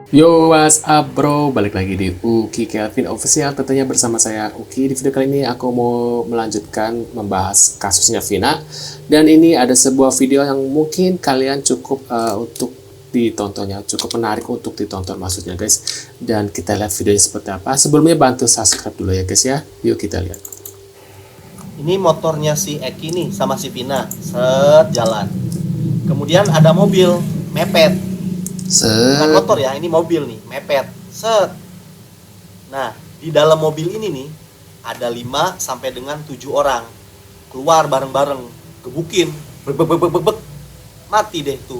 Yo, what's up bro? Balik lagi di Uki Kelvin Official, tentunya bersama saya Uki. Di video kali ini aku mau melanjutkan membahas kasusnya Vina. Dan ini ada sebuah video yang mungkin kalian cukup untuk ditontonnya, cukup menarik untuk ditonton maksudnya guys. Dan kita lihat videonya seperti apa. Sebelumnya bantu subscribe dulu ya guys ya. Yuk kita lihat. Ini motornya si Eki nih sama si Vina, set jalan. Kemudian ada mobil mepet. Bukan motor ya, ini mobil nih, mepet. Set. Nah, di dalam mobil ini nih ada 5 sampai dengan 7 orang. Keluar bareng-bareng, gebukin, bek. Mati deh tuh.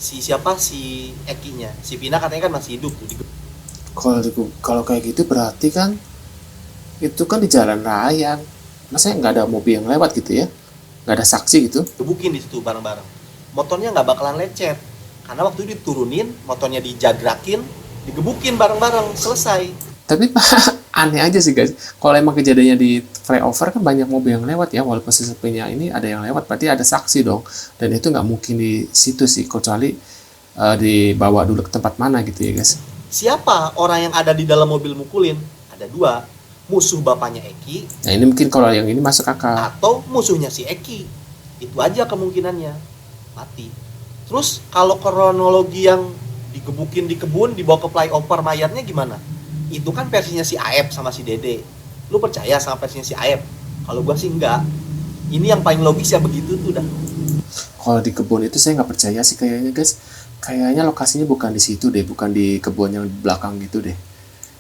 Siapa si Ekinya. Si Vina katanya kan masih hidup tuh. Kalau kayak gitu berarti kan itu kan di jalan raya. Masa nggak ada mobil yang lewat gitu ya? Nggak ada saksi gitu? Gebukin di situ bareng-bareng. Motornya nggak bakalan lecet. Karena waktu itu diturunin, motornya dijagrakin, digebukin bareng-bareng, selesai. Tapi aneh aja sih guys, kalau emang kejadiannya di flyover kan banyak mobil yang lewat ya, walaupun sesepinya ini ada yang lewat, berarti ada saksi dong. Dan itu nggak mungkin di situ sih, kecuali dibawa dulu ke tempat mana gitu ya guys. Siapa orang yang ada di dalam mobil mukulin? Ada 2, musuh bapaknya Eki. Nah ini mungkin kalau yang ini masuk akal. Atau musuhnya si Eki. Itu aja kemungkinannya, mati. Terus kalau kronologi yang digebukin di kebun, dibawa ke flyover mayatnya gimana? Itu kan versinya si Aep sama si Dede. Lu percaya sama versinya si Aep? Kalau gua sih enggak. Ini yang paling logis ya begitu tuh dah. Kalau di kebun itu saya nggak percaya sih kayaknya guys. Kayaknya lokasinya bukan di situ deh, bukan di kebun yang belakang gitu deh.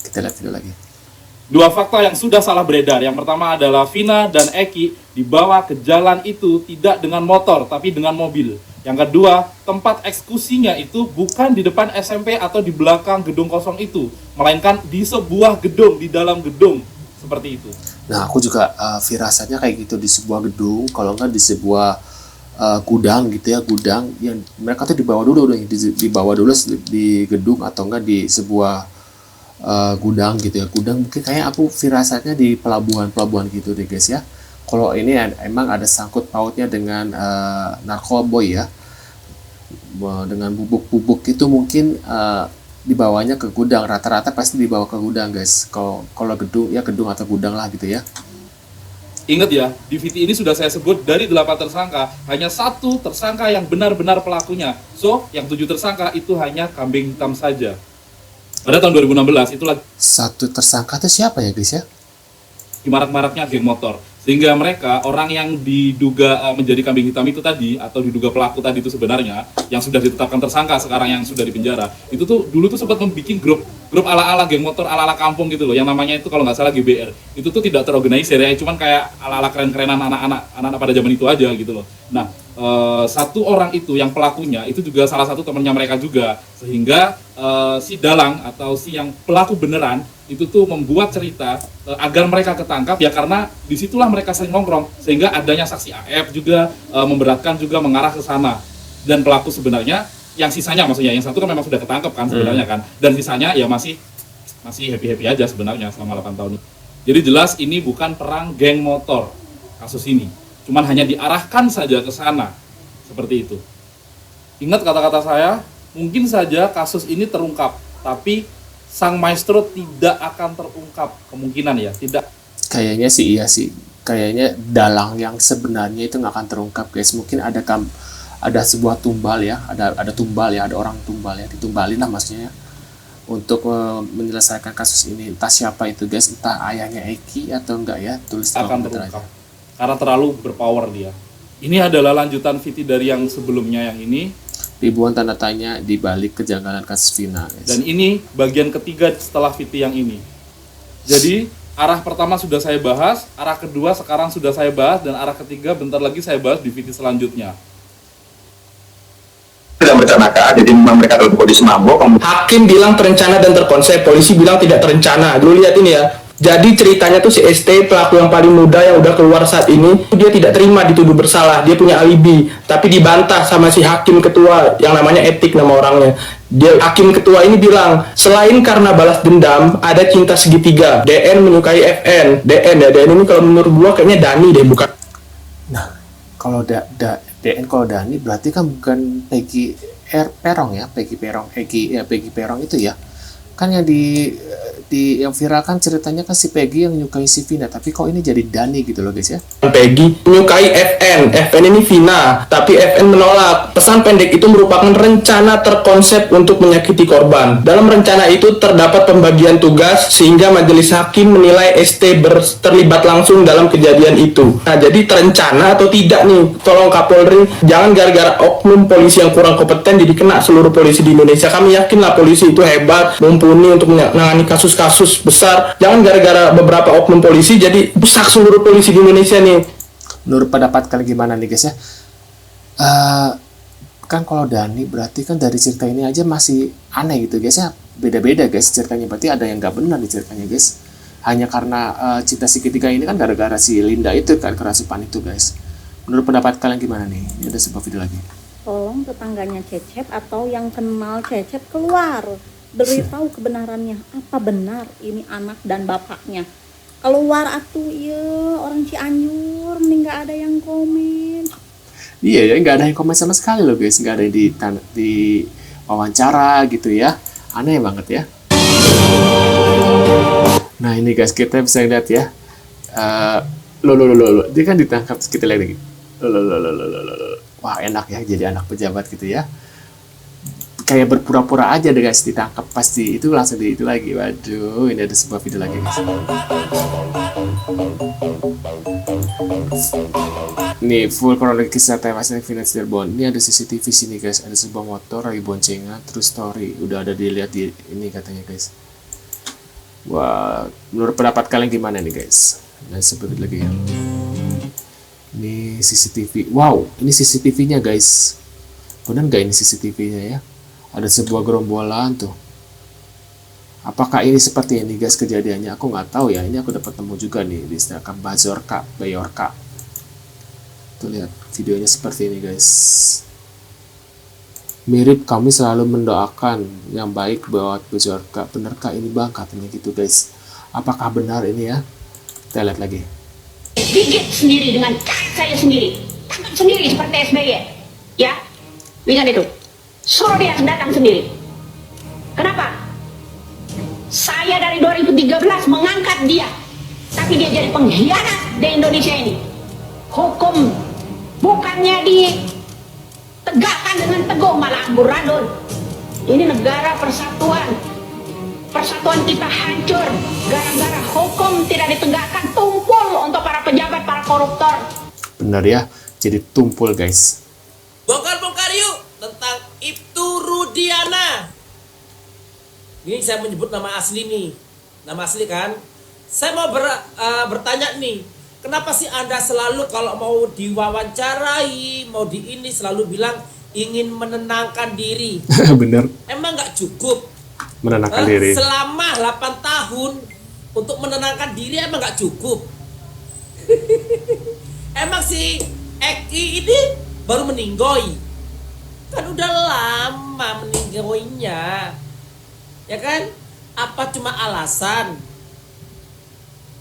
Kita lihat video lagi. Dua fakta yang sudah salah beredar. Yang pertama adalah Vina dan Eki dibawa ke jalan itu tidak dengan motor, tapi dengan mobil. Yang kedua, tempat eksekusinya itu bukan di depan SMP atau di belakang gedung kosong itu, melainkan di sebuah gedung, di dalam gedung, seperti itu. Nah aku juga firasatnya kayak gitu, di sebuah gedung, kalau nggak di sebuah gudang gitu ya, gudang yang mereka tuh dibawa dulu di gedung atau enggak di sebuah gudang gitu ya. Gudang mungkin kayak aku firasatnya di pelabuhan gitu deh guys ya. Kalau ini emang ada sangkut pautnya dengan narkoboy ya, dengan bubuk-bubuk itu mungkin dibawanya ke gudang. Rata-rata pasti dibawa ke gudang guys. Kalau gedung ya gedung atau gudang lah gitu ya. Ingat ya, di VT ini sudah saya sebut dari 8 tersangka, hanya 1 tersangka yang benar-benar pelakunya. So, yang 7 tersangka itu hanya kambing hitam saja. Pada tahun 2016, itulah 1 tersangka itu siapa ya guys ya? marak-maraknya geng motor. Sehingga mereka, orang yang diduga menjadi kambing hitam itu tadi, atau diduga pelaku tadi itu sebenarnya, yang sudah ditetapkan tersangka sekarang yang sudah dipenjara, itu tuh dulu tuh sempat membuat grup ala-ala geng motor, ala-ala kampung gitu loh, yang namanya itu kalau nggak salah GBR. Itu tuh tidak terorganisir ya, cuman kayak ala-ala keren-kerenan anak-anak pada zaman itu aja gitu loh. Nah, 1 orang itu yang pelakunya itu juga salah satu temannya mereka juga, sehingga si dalang atau si yang pelaku beneran itu tuh membuat cerita agar mereka ketangkap ya, karena disitulah mereka sering nongkrong, sehingga adanya saksi AF juga memberatkan juga mengarah ke sana. Dan pelaku sebenarnya yang sisanya, maksudnya yang 1 kan memang sudah ketangkap kan sebenarnya kan, dan sisanya ya masih happy aja sebenarnya selama 8 tahun. Jadi jelas ini bukan perang geng motor kasus ini, cuman hanya diarahkan saja ke sana seperti itu. Ingat kata-kata saya, mungkin saja kasus ini terungkap, tapi sang maestro tidak akan terungkap, kemungkinan ya, tidak. Kayaknya sih iya sih. Kayaknya dalang yang sebenarnya itu nggak akan terungkap guys. Mungkin ada sebuah tumbal ya, ada tumbal ya, ada orang tumbal ya, ditumbalin lah maksudnya untuk menyelesaikan kasus ini. Entah siapa itu guys, entah ayahnya Eki atau enggak ya, tulis Akan terungkap karena terlalu berpower dia. Ini adalah lanjutan VT dari yang sebelumnya yang ini. Ribuan tanda tanya di balik kejanggalan kasus Vina guys. Dan ini bagian ketiga setelah VT yang ini. Jadi arah pertama sudah saya bahas, arah kedua sekarang sudah saya bahas, dan arah ketiga bentar lagi saya bahas di VT selanjutnya. Tidak merencanakan, jadi memang mereka dalam kondisi mabuk. Hakim bilang terencana dan terkonsep, polisi bilang tidak terencana. Dulu lihat ini ya. Jadi ceritanya tuh si ST, pelaku yang paling muda yang udah keluar saat ini, dia tidak terima dituduh bersalah, dia punya alibi, tapi dibantah sama si hakim ketua yang namanya Etik nama orangnya. Hakim ketua ini bilang, selain karena balas dendam, ada cinta segitiga. DN menyukai FN. DN ini kalau menurut gua kayaknya Dani deh, bukan. Nah, kalau DN kalau Dani berarti kan bukan Peggy Perong ya, Peggy Perong, Peggy Perong itu ya. Kan yang yang viral kan ceritanya kan si Peggy yang nyukai si Vina, tapi kok ini jadi Dani gitu loh guys ya. Peggy menyukai FN ini Vina, tapi FN menolak. Pesan pendek itu merupakan rencana terkonsep untuk menyakiti korban. Dalam rencana itu terdapat pembagian tugas sehingga majelis hakim menilai ST terlibat langsung dalam kejadian itu. Nah, jadi terencana atau tidak nih? Tolong Kapolri, jangan gara-gara oknum polisi yang kurang kompeten jadi kena seluruh polisi di Indonesia. Kami yakin lah polisi itu hebat, mumpuni untuk menangani kasus-kasus besar. Jangan gara-gara beberapa oknum polisi jadi rusak seluruh polisi di Indonesia nih. Menurut pendapat kalian gimana nih guys ya? Kan kalau Dani berarti kan dari cerita ini aja masih aneh gitu guys ya. Beda-beda guys ceritanya, berarti ada yang nggak benar di ceritanya guys. Hanya karena cinta segitiga ini kan gara-gara si Linda itu kan, kerasukan itu guys. Menurut pendapat kalian gimana nih? Ini ada sebuah video lagi. Tolong tetangganya Cecep atau yang kenal Cecep keluar, beritahu kebenarannya, apa benar ini anak dan bapaknya. Keluar atuh, iya, orang Cianjur, mending gak ada yang komen. Iya ya, nggak ada yang komen sama sekali loh guys, nggak ada yang di wawancara gitu ya, aneh banget ya. Nah ini guys, kita bisa lihat ya, dia kan ditangkap, kita lihat lagi. Wah enak ya jadi anak pejabat gitu ya. Kayak berpura-pura aja deh guys, ditangkap pasti itu langsung di itu lagi. Waduh, ini ada sebuah video lagi guys. Nih full kronologi kisah tewasnya Vina Cirebon. Ini ada CCTV sini guys, ada sebuah motor lagi boncengan, terus story udah ada dilihat di ini katanya guys. Wah, menurut pendapat kalian gimana nih guys? Nah seperti lagi ya. Ini CCTV. Wow, ini CCTV-nya guys. Benar nggak ini CCTV-nya ya? Ada sebuah gerombolan tuh. Apakah ini seperti ini guys kejadiannya? Aku nggak tahu ya. Ini aku dapat temu juga nih di Instagram Bayorka. Tuh lihat videonya seperti ini guys. Mirip kami selalu mendoakan yang baik buat Bayorka. Benarkah ini bang? Katanya gitu guys. Apakah benar ini ya? Kita lihat lagi. Gigit sendiri dengan saya sendiri, tangkap sendiri seperti SBY, ya, ingat itu. Suruh dia datang sendiri. Kenapa? Saya dari 2013 mengangkat dia, tapi dia jadi pengkhianat di Indonesia ini. Hukum bukannya ditegakkan dengan teguh, malah amburadul. Ini negara persatuan. Persatuan kita hancur gara-gara hukum tidak ditegakkan, tumpul untuk para pejabat, para koruptor. Benar ya, jadi tumpul guys. Bongkar-bongkar yuk tentang Ibtu Rudiana. Ini saya menyebut nama asli nih, nama asli kan. Saya mau bertanya nih, kenapa sih Anda selalu kalau mau diwawancarai, mau di ini selalu bilang ingin menenangkan diri? Bener. Emang nggak cukup? Menenangkan diri. Selama 8 tahun untuk menenangkan diri emang nggak cukup. Emang si Eki ini baru meninggoy. Kan udah lama meninggoynya. Ya kan? Apa cuma alasan?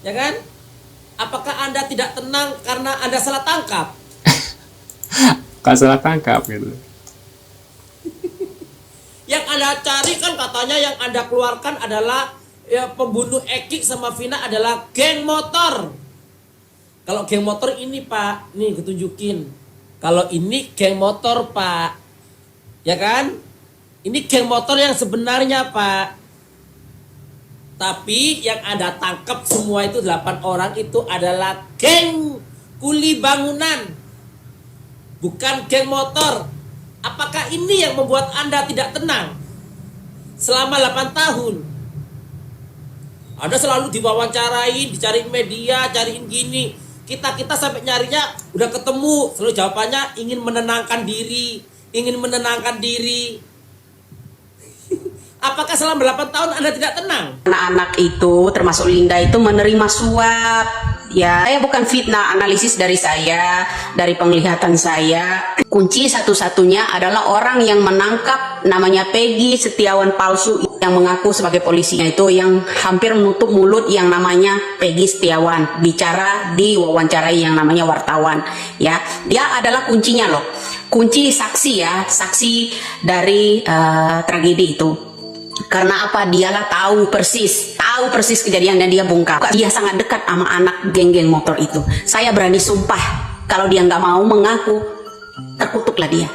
Ya kan? Apakah Anda tidak tenang karena Anda salah tangkap? Kan salah tangkap gitu. Yang Anda cari kan katanya yang Anda keluarkan adalah ya, pembunuh Eki sama Vina adalah geng motor. Kalau geng motor ini Pak, nih kutunjukin. Kalau ini geng motor Pak, ya kan? Ini geng motor yang sebenarnya Pak. Tapi yang Anda tangkap semua itu 8 orang itu adalah geng kuli bangunan. Bukan geng motor. Apakah ini yang membuat Anda tidak tenang? Selama 8 tahun Anda selalu diwawancarain, dicariin media, cariin gini. Kita sampai nyarinya udah ketemu, selalu jawabannya ingin menenangkan diri. Ingin menenangkan diri. Apakah selama 8 tahun Anda tidak tenang? Anak-anak itu termasuk Linda itu menerima suap. Ya, saya bukan fitnah, analisis dari saya, dari penglihatan saya. Kunci satu-satunya adalah orang yang menangkap namanya Peggy Setiawan palsu yang mengaku sebagai polisinya itu yang hampir menutup mulut yang namanya Peggy Setiawan bicara di wawancarai yang namanya wartawan. Ya, dia adalah kuncinya loh. kunci saksi ya, saksi dari tragedi itu. Karena apa? Dialah tahu persis kejadian dan dia bongkar. Dia sangat dekat sama anak geng-geng motor itu. Saya berani sumpah kalau dia nggak mau mengaku, terkutuklah dia.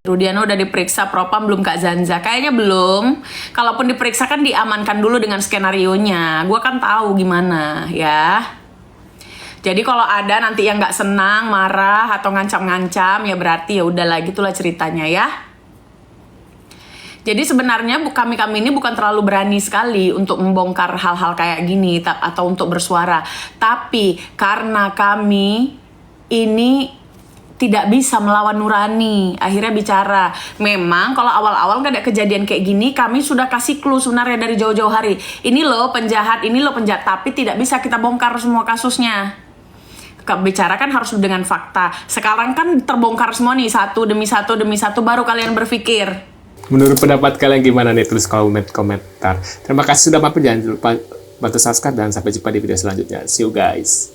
Rudiana udah diperiksa propam belum Kak Zanza? Kayaknya belum. Kalaupun diperiksa kan diamankan dulu dengan skenarionya. Gua kan tahu gimana ya. Jadi kalau ada nanti yang nggak senang, marah atau ngancam-ngancam, ya berarti ya udahlah gitulah ceritanya ya. Jadi sebenarnya kami ini bukan terlalu berani sekali untuk membongkar hal-hal kayak gini atau untuk bersuara. Tapi karena kami ini tidak bisa melawan nurani, akhirnya bicara. Memang kalau awal-awal nggak ada kejadian kayak gini, kami sudah kasih clue sebenarnya dari jauh-jauh hari. Ini loh penjahat, tapi tidak bisa kita bongkar semua kasusnya. Bicara kan harus dengan fakta. Sekarang kan terbongkar semua nih, satu demi satu, baru kalian berpikir. Menurut pendapat kalian gimana nih? Tulis komentar. Terima kasih sudah mampir, jangan lupa bantu subscribe dan sampai jumpa di video selanjutnya. See you guys.